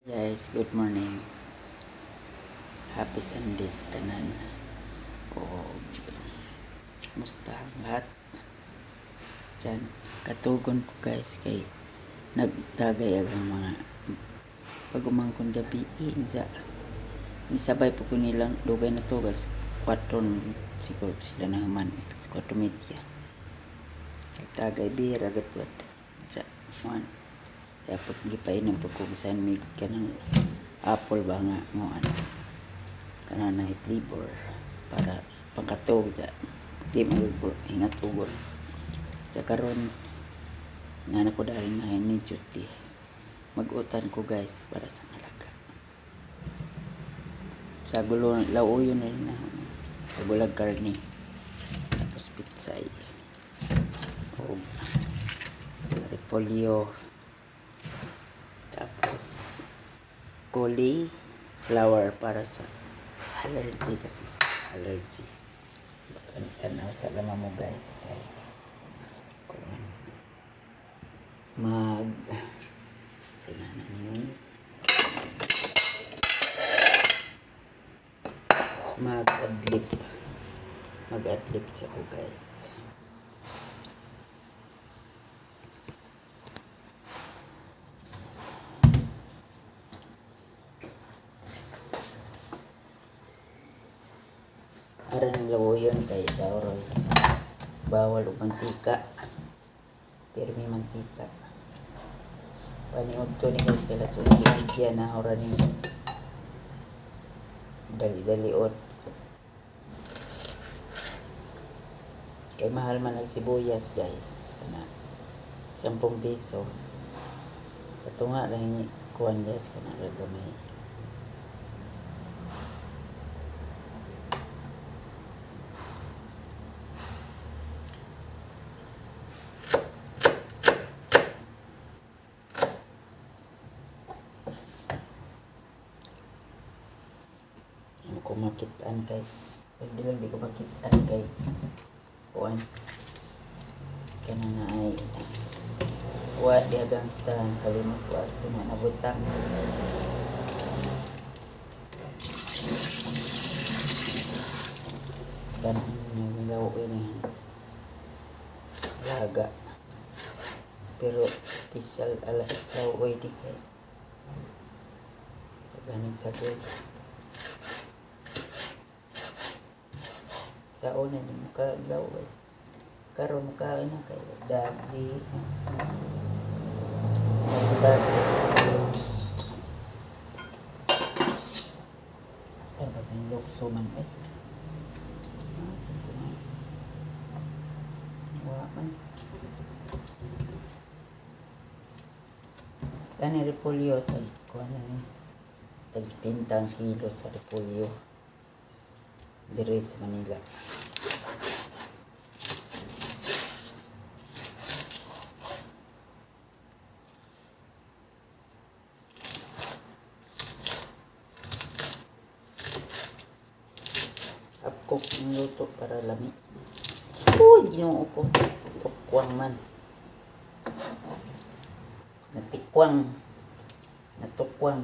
Guys, good morning. Happy Sunday sa tanan. O, musta ang lahat? Diyan, katugon ko guys kay nagtagay ang mga pagumangkon gabi sa nisabay po ko nilang dugay na to guys. 4 siguro sila naman sa 4 media. Nagtagay bira agad po sa one. Kaya pag gipainan po kung saan may kanang apple ba nga mo kanang na flavor para pangkatog sa di mo hingat ugon sa karon nga nako dahil na ni duty mag-utan ko guys para sa malaga sa gulo lauyo na rin na sa bulag karni tapos pitsay o repolyo tapos cauliflower para sa allergy kasi sa allergy. Tanaw sa lama mo guys kay kung sila na yun mag-adlip sa ko guys. Aran lawoyon kay dawroy bawal og mantika pero may mantika paniod to ni guys kay lasunod siya na ora ni dali-dalion kay mahal man ang sibuyas guys kana 10 piso katunga lang ni kuan guys kana ra gamay. Ko makitaan kay sagdi lang di ko makitaan kay kuan kana na ay wa di agang stand kalimot ko as na nabutang dan nilaw ini laga pero special ala law di kay ganit sa ko sa una ni muka law karon muka na kay dati sa ba ni lukso man wa man kani repolyo tay kuan ni tag 10 kilo sa repolyo dire sa Manila. Apkok ng luto para lami. Uy, ginoo ko. Tukwang man. Natikwang. Natukwang.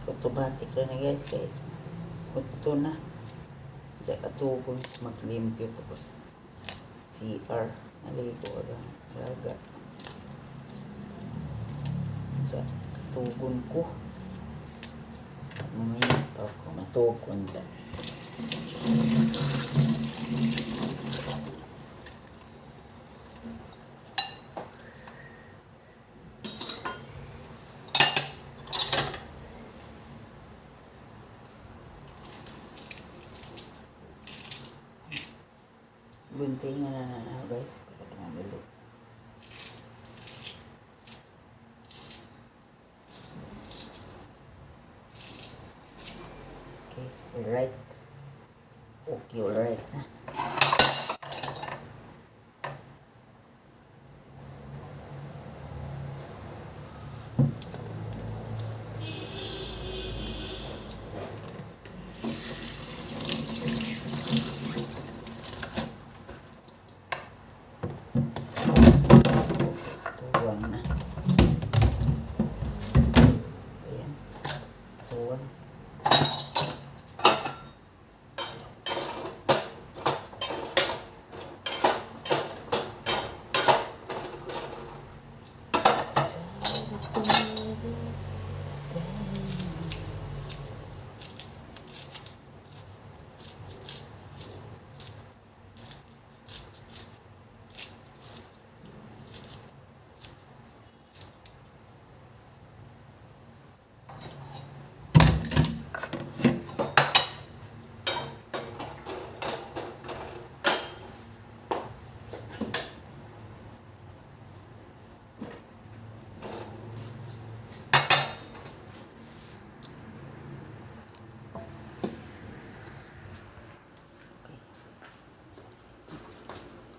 Automatic na guys kay ito na diya katubon maglimpyo tapos CR naligo lang laga diya katubon ko mamaya pa ako matukon diya Guntingan na guys. Para madali. Okay, alright. Okay, alright na. Tuwang na. Ayan. Tuwang.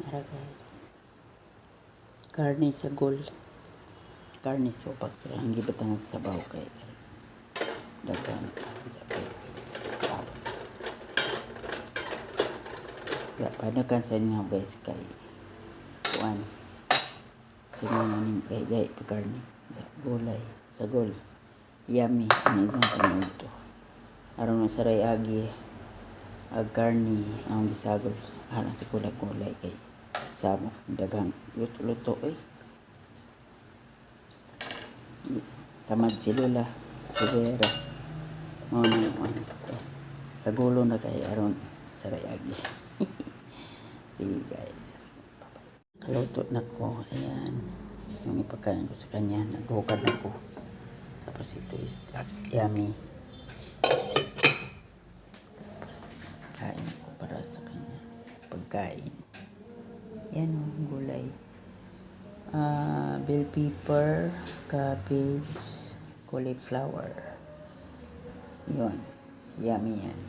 Ara guys. Karne sa gol. Karne sa upak. Ang gibatang sabaw kay dagan. Ya, panakan sa inyo guys kay kuan. Sino naning gay karne sa gulay sa gol. Yummy ang isang panuto. Aron masaray agi ag karne ang gisagol alang sa kulay kay samok dagang luto tamad si Lola si Vera sa gulo na kay aron saray agi. Sige guys, kaluto na ko. Ayan yung ipakain ko sa kanya, naghukad na ko. Tapos ito is yummy. Tapos kain ko para sa kanya pagkain. Yan o, gulay. Bell pepper, cabbage, cauliflower. Yun, yummy yan.